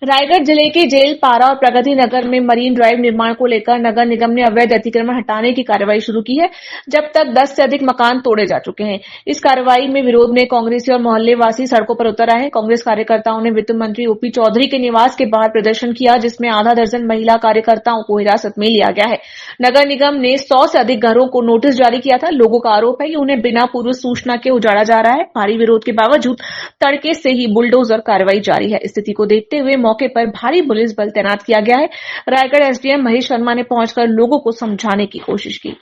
रायगढ़ जिले के जेल पारा और प्रगति नगर में मरीन ड्राइव निर्माण को लेकर नगर निगम ने अवैध अतिक्रमण हटाने की कार्रवाई शुरू की है। जब तक 10 से अधिक मकान तोड़े जा चुके हैं। इस कार्रवाई में विरोध में कांग्रेसी और मोहल्लेवासी सड़कों पर उतर आए हैं। कांग्रेस कार्यकर्ताओं ने वित्त मंत्री ओपी चौधरी के निवास के बाहर प्रदर्शन किया, जिसमें आधा दर्जन महिला कार्यकर्ताओं को हिरासत में लिया गया है। नगर निगम ने 100 से अधिक घरों को नोटिस जारी किया था। लोगों का आरोप है कि उन्हें बिना पूर्व सूचना के उजाड़ा जा रहा है। भारी विरोध के बावजूद तड़के से ही बुलडोजर कार्रवाई जारी है। स्थिति को देखते हुए मौके पर भारी पुलिस बल तैनात किया गया है। रायगढ़ एसडीएम महेश शर्मा ने पहुंचकर लोगों को समझाने की कोशिश की।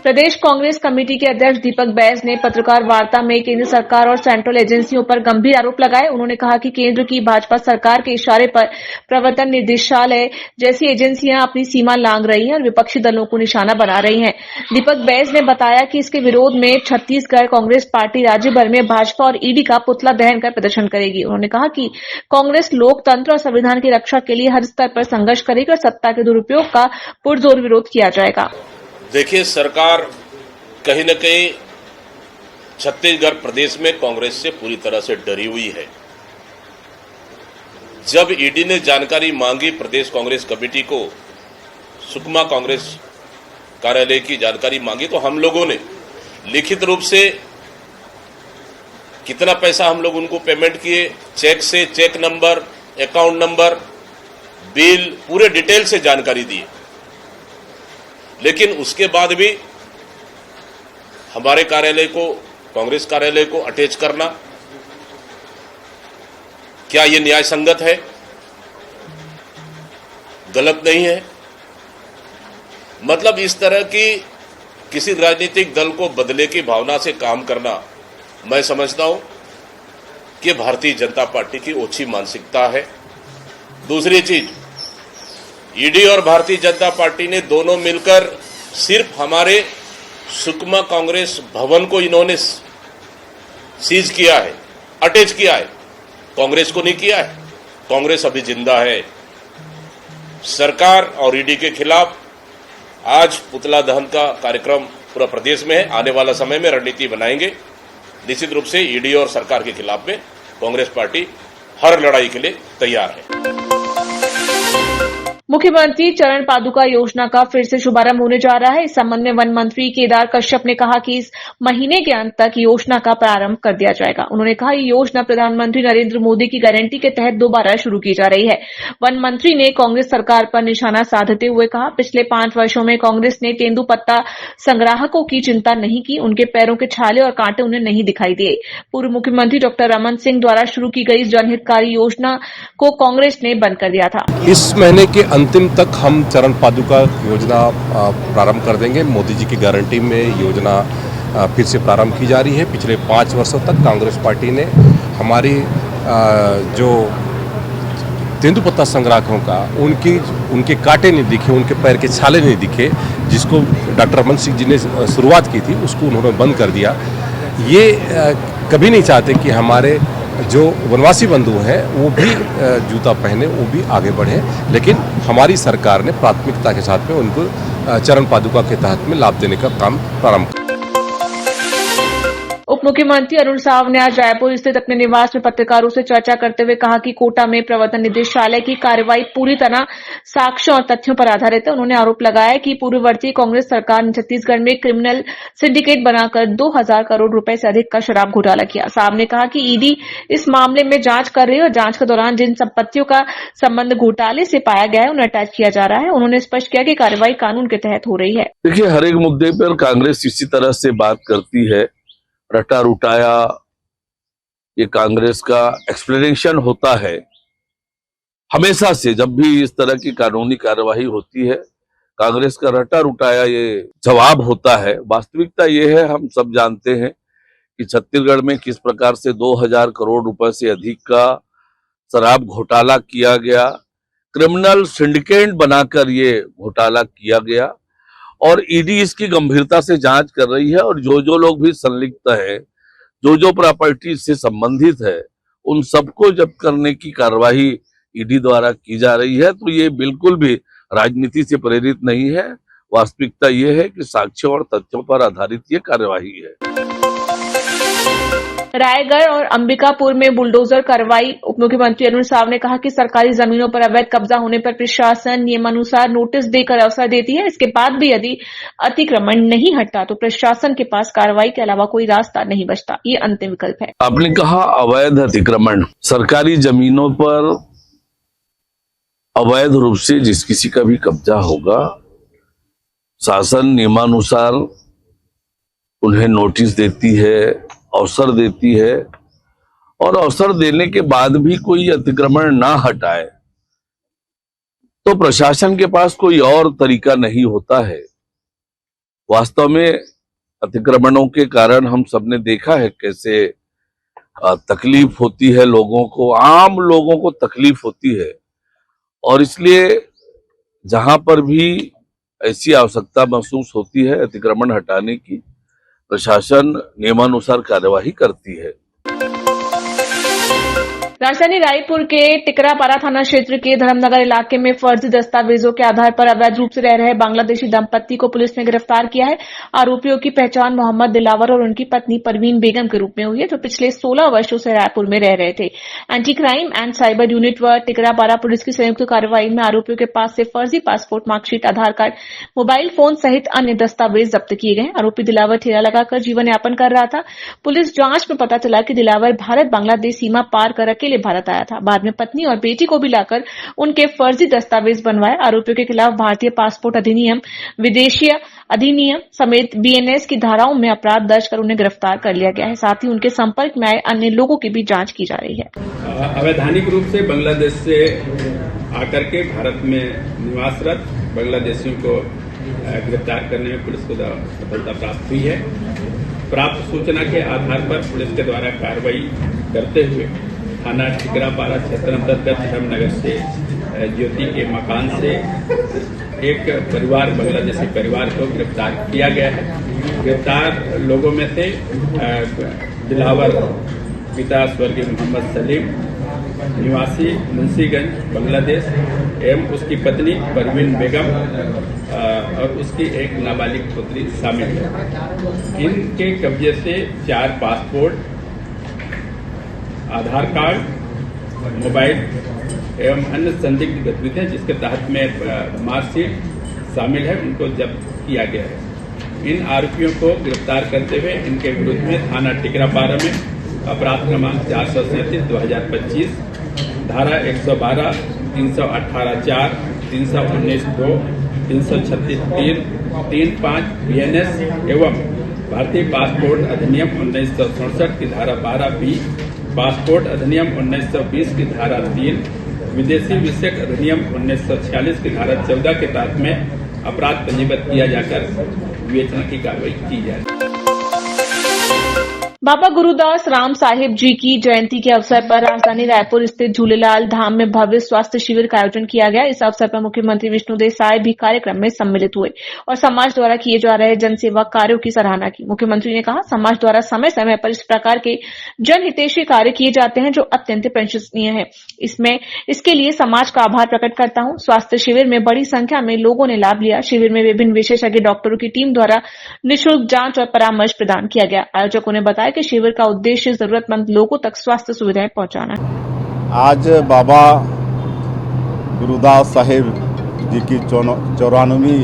प्रदेश कांग्रेस कमेटी के अध्यक्ष दीपक बैस ने पत्रकार वार्ता में केंद्र सरकार और सेंट्रल एजेंसियों पर गंभीर आरोप लगाए। उन्होंने कहा कि केंद्र की भाजपा सरकार के इशारे पर प्रवर्तन निदेशालय जैसी एजेंसियां अपनी सीमा लांघ रही हैं और विपक्षी दलों को निशाना बना रही हैं। दीपक बैस ने बताया कि इसके विरोध में छत्तीसगढ़ कांग्रेस पार्टी राज्य भर में भाजपा और ईडी का पुतला दहन कर प्रदर्शन करेगी। उन्होंने कहा कि कांग्रेस लोकतंत्र और संविधान की रक्षा के लिए हर स्तर पर संघर्ष करेगी और सत्ता के दुरुपयोग का पुरजोर विरोध किया जाएगा। देखिए, सरकार कहीं न कहीं छत्तीसगढ़ प्रदेश में कांग्रेस से पूरी तरह से डरी हुई है। जब ईडी ने जानकारी मांगी प्रदेश कांग्रेस कमेटी को, सुकमा कांग्रेस कार्यालय की जानकारी मांगी, तो हम लोगों ने लिखित रूप से कितना पैसा हम लोग उनको पेमेंट किए, चेक से cheque number, account number, bill, पूरे डिटेल से जानकारी दी। लेकिन उसके बाद भी हमारे कार्यालय को, कांग्रेस कार्यालय को अटैच करना, क्या ये न्याय संगत है? गलत नहीं है। मतलब इस तरह की किसी राजनीतिक दल को बदले की भावना से काम करना, मैं समझता हूं कि भारतीय जनता पार्टी की ओछी मानसिकता है। दूसरी चीज, ईडी और भारतीय जनता पार्टी ने दोनों मिलकर सिर्फ हमारे सुकमा कांग्रेस भवन को इन्होंने सीज किया है, अटैच किया है, कांग्रेस को नहीं किया है। कांग्रेस अभी जिंदा है। सरकार और ईडी के खिलाफ आज पुतला दहन का कार्यक्रम पूरा प्रदेश में है। आने वाला समय में रणनीति बनाएंगे। निश्चित रूप से ईडी और सरकार के खिलाफ में कांग्रेस पार्टी हर लड़ाई के लिए तैयार है। मुख्यमंत्री चरण पादुका योजना का फिर से शुभारंभ होने जा रहा है। इस संबंध में वन मंत्री केदार कश्यप ने कहा कि इस महीने के अंत तक योजना का प्रारंभ कर दिया जाएगा। उन्होंने कहा ये योजना प्रधानमंत्री नरेंद्र मोदी की गारंटी के तहत दोबारा शुरू की जा रही है। वन मंत्री ने कांग्रेस सरकार पर निशाना साधते हुए कहा, पिछले 5 वर्षों में कांग्रेस ने तेंदुपत्ता संग्राहकों की चिंता नहीं की, उनके पैरों के छाले और कांटे उन्हें नहीं दिखाई दिए। पूर्व मुख्यमंत्री डॉक्टर रमन सिंह द्वारा शुरू की गई जनहितकारी योजना को कांग्रेस ने बंद कर दिया था। इस महीने के अंतिम तक हम चरण पादुका योजना प्रारंभ कर देंगे। मोदी जी की गारंटी में योजना फिर से प्रारंभ की जा रही है। पिछले 5 वर्षों तक कांग्रेस पार्टी ने हमारी जो तेंदुपत्ता संग्राहकों का उनके कांटे नहीं दिखे, उनके पैर के छाले नहीं दिखे, जिसको डॉक्टर रमन सिंह जी ने शुरुआत की थी, उसको उन्होंने बंद कर दिया। ये कभी नहीं चाहते कि हमारे जो वनवासी बंधु हैं वो भी जूता पहने, वो भी आगे बढ़े, लेकिन हमारी सरकार ने प्राथमिकता के साथ में उनको चरण पादुका के तहत में लाभ देने का काम प्रारंभ किया। उप मुख्यमंत्री अरुण साव ने आज रायपुर स्थित अपने निवास में पत्रकारों से चर्चा करते हुए कहा कि कोटा में प्रवर्तन निदेशालय की कार्रवाई पूरी तरह साक्ष्यों और तथ्यों पर आधारित है। उन्होंने आरोप लगाया कि पूर्ववर्ती कांग्रेस सरकार ने छत्तीसगढ़ में क्रिमिनल सिंडिकेट बनाकर 2000 करोड़ रुपए से अधिक का शराब घोटाला किया। साव ने कहा कि ईडी इस मामले में जांच कर रही है और जांच के दौरान जिन संपत्तियों का संबंध घोटाले से पाया गया है उन्हें अटैच किया जा रहा है। उन्होंने स्पष्ट किया कि कार्रवाई कानून के तहत हो रही है। देखिए, हर एक मुद्दे पर कांग्रेस इसी तरह से बात करती है, रटा रुटाया ये कांग्रेस का एक्सप्लेनेशन होता है। हमेशा से जब भी इस तरह की कानूनी कार्यवाही होती है, कांग्रेस का रटा रुटाया ये जवाब होता है। वास्तविकता ये है, हम सब जानते हैं कि छत्तीसगढ़ में किस प्रकार से 2000 करोड़ रुपए से अधिक का शराब घोटाला किया गया, क्रिमिनल सिंडिकेट बनाकर ये घोटाला किया गया और ईडी इसकी गंभीरता से जांच कर रही है। और जो लोग भी संलिप्त है, जो प्रॉपर्टी से संबंधित है, उन सबको जब्त करने की कार्रवाई ईडी द्वारा की जा रही है। तो ये बिल्कुल भी राजनीति से प्रेरित नहीं है। वास्तविकता ये है कि साक्ष्यों और तथ्यों पर आधारित ये कार्यवाही है। रायगढ़ और अंबिकापुर में बुलडोजर कार्रवाई। उप मुख्यमंत्री अरुण साव ने कहा कि सरकारी जमीनों पर अवैध कब्जा होने पर प्रशासन नियमानुसार नोटिस देकर अवसर देती है। इसके बाद भी यदि अतिक्रमण नहीं हटता तो प्रशासन के पास कार्रवाई के अलावा कोई रास्ता नहीं बचता। ये अंतिम विकल्प है। आपने कहा अवैध अतिक्रमण, सरकारी जमीनों पर अवैध रूप से जिस किसी का भी कब्जा होगा, शासन नियमानुसार उन्हें नोटिस देती है, अवसर देती है, और अवसर देने के बाद भी कोई अतिक्रमण ना हटाए तो प्रशासन के पास कोई और तरीका नहीं होता है। वास्तव में अतिक्रमणों के कारण हम सबने देखा है कैसे तकलीफ होती है लोगों को, आम लोगों को तकलीफ होती है, और इसलिए जहां पर भी ऐसी आवश्यकता महसूस होती है अतिक्रमण हटाने की, प्रशासन नियमानुसार कार्यवाही करती है। राजधानी रायपुर के टिकरापारा थाना क्षेत्र के धर्मनगर इलाके में फर्जी दस्तावेजों के आधार पर अवैध रूप से रह रहे बांग्लादेशी दंपत्ति को पुलिस ने गिरफ्तार किया है। आरोपियों की पहचान मोहम्मद दिलावर और उनकी पत्नी परवीन बेगम के रूप में हुई है, जो पिछले 16 वर्षों से रायपुर में रह रहे थे। Anti crime and cyber unit व टिकरापारा पुलिस की संयुक्त कार्रवाई में आरोपियों के पास से फर्जी पासपोर्ट, मार्कशीट, आधार कार्ड, मोबाइल फोन सहित अन्य दस्तावेज जब्त किए गए। आरोपी दिलावर ठेला लगाकर जीवन यापन कर रहा था। पुलिस जांच में पता चला कि दिलावर भारत बांग्लादेश सीमा पार कर अकेले भारत आया था। बाद में पत्नी और बेटी को भी लाकर उनके फर्जी दस्तावेज बनवाए। आरोपियों के खिलाफ भारतीय पासपोर्ट अधिनियम, विदेशीय अधिनियम समेत बीएनएस की धाराओं में अपराध दर्ज कर उन्हें गिरफ्तार कर लिया गया है। साथ ही उनके संपर्क में आए अन्य लोगों की भी जांच की जा रही है। अवैधानिक रूप से बांग्लादेश से आकर के भारत में निवासरत बांग्लादेशियों को गिरफ्तार करने में पुलिस को सफलता प्राप्त हुई है। प्राप्त सूचना के आधार पर पुलिस के द्वारा कार्रवाई करते हुए थाना टिकरापारा क्षेत्र अंतर्गत धर्मनगर से ज्योति के मकान से एक परिवार, बांग्लादेशी परिवार को गिरफ्तार किया गया है। गिरफ्तार लोगों में से दिलावर पिता स्वर्गीय मोहम्मद सलीम निवासी मुंशीगंज बांग्लादेश एवं उसकी पत्नी परवीन बेगम और उसकी एक नाबालिग पुत्री शामिल है। इनके कब्जे से 4 पासपोर्ट, आधार कार्ड, मोबाइल एवं अन्य संदिग्ध गतिविधियां जिसके तहत में मार्कशीट शामिल है, उनको जब्त किया गया है। इन आरोपियों को गिरफ्तार करते हुए इनके विरुद्ध में थाना टिकरापारा में अपराध क्रमांक 437/2025, धारा 112, 318(4), 319(2), 336(3), 35 बीएनएस एवं भारतीय पासपोर्ट अधिनियम 1967 की धारा 12(b), पासपोर्ट अधिनियम 1920 की धारा 3, विदेशी विषयक अधिनियम 1946 की धारा 14 के तहत में अपराध पंजीबद्ध किया जाकर विवेचना की कार्रवाई की जाए। बाबा गुरुदास राम साहिब जी की जयंती के अवसर पर राजधानी रायपुर स्थित झूलेलाल धाम में भव्य स्वास्थ्य शिविर का आयोजन किया गया। इस अवसर पर मुख्यमंत्री विष्णुदेव साय भी कार्यक्रम में सम्मिलित हुए और समाज द्वारा किए जा रहे जनसेवा कार्यों की सराहना की। मुख्यमंत्री ने कहा, समाज द्वारा समय समय पर इस प्रकार के जनहितैषी कार्य किए जाते हैं जो अत्यंत प्रशंसनीय है। इसके लिए समाज का आभार प्रकट करता हूं। स्वास्थ्य शिविर में बड़ी संख्या में लोगों ने लाभ लिया। शिविर में विभिन्न विशेषज्ञ डॉक्टरों की टीम द्वारा निःशुल्क जांच और परामर्श प्रदान किया गया। आयोजकों ने बताया कि शिविर का उद्देश्य जरूरतमंद लोगों तक स्वास्थ्य सुविधाएं पहुंचाना है। आज बाबा गुरुदास साहिब जी की 94वीं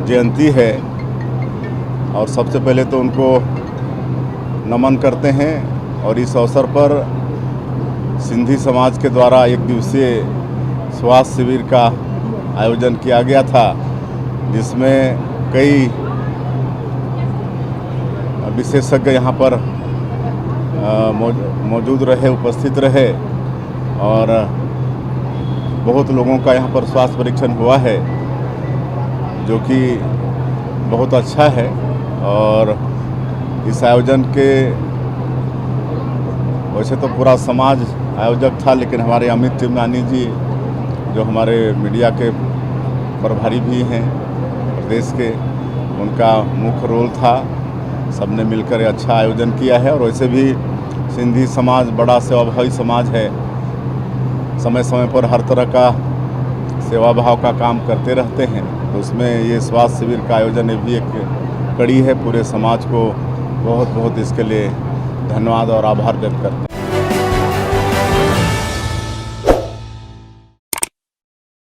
जयंती है और सबसे पहले तो उनको नमन करते हैं। और इस अवसर पर सिंधी समाज के द्वारा एक दिवसीय स्वास्थ्य शिविर का आयोजन किया गया था, जिसमें कई विशेषज्ञ यहाँ पर मौजूद रहे, उपस्थित रहे और बहुत लोगों का यहाँ पर स्वास्थ्य परीक्षण हुआ है, जो कि बहुत अच्छा है। और इस आयोजन के वैसे तो पूरा समाज आयोजक था, लेकिन हमारे अमित टिमनानी जी जो हमारे मीडिया के प्रभारी भी हैं प्रदेश के, उनका मुख्य रोल था। सबने मिलकर अच्छा आयोजन किया है। और वैसे भी सिंधी समाज बड़ा सेवाभावी समाज है, समय समय पर हर तरह का सेवा भाव का काम करते रहते हैं। तो उसमें ये स्वास्थ्य शिविर का आयोजन भी एक कड़ी है। पूरे समाज को बहुत बहुत इसके लिए धन्यवाद और आभार व्यक्त करते हैं।